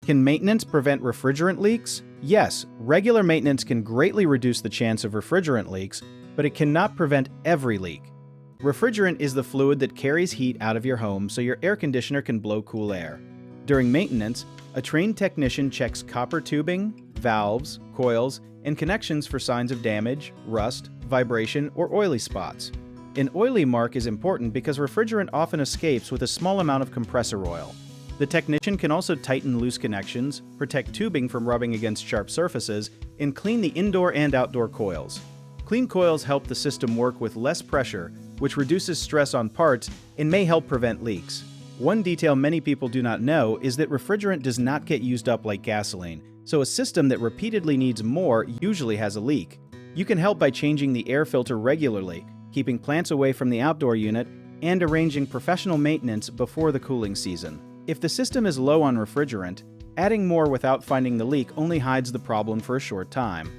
Can maintenance prevent refrigerant leaks? Yes, regular maintenance can greatly reduce the chance of refrigerant leaks, but it cannot prevent every leak. Refrigerant is the fluid that carries heat out of your home so your air conditioner can blow cool air. During maintenance, a trained technician checks copper tubing, valves, coils, and connections for signs of damage, rust, vibration, or oily spots. An oily mark is important because refrigerant often escapes with a small amount of compressor oil. The technician can also tighten loose connections, protect tubing from rubbing against sharp surfaces, and clean the indoor and outdoor coils. Clean coils help the system work with less pressure, which reduces stress on parts and may help prevent leaks. One detail many people do not know is that refrigerant does not get used up like gasoline, so a system that repeatedly needs more usually has a leak. You can help by changing the air filter regularly, keeping plants away from the outdoor unit, and arranging professional maintenance before the cooling season. If the system is low on refrigerant, adding more without finding the leak only hides the problem for a short time.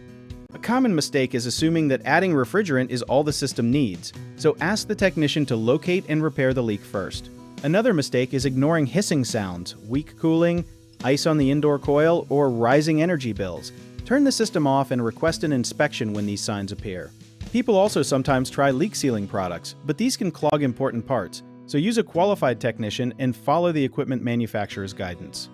A common mistake is assuming that adding refrigerant is all the system needs, so ask the technician to locate and repair the leak first. Another mistake is ignoring hissing sounds, weak cooling, ice on the indoor coil, or rising energy bills. Turn the system off and request an inspection when these signs appear. People also sometimes try leak sealing products, but these can clog important parts, so use a qualified technician and follow the equipment manufacturer's guidance.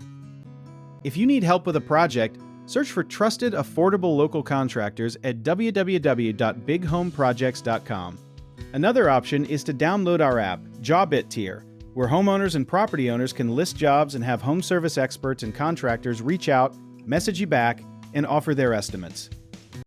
If you need help with a project, search for trusted, affordable local contractors at www.bighomeprojects.com. Another option is to download our app, Job It Tier, where homeowners and property owners can list jobs and have home service experts and contractors reach out, message you back, and offer their estimates.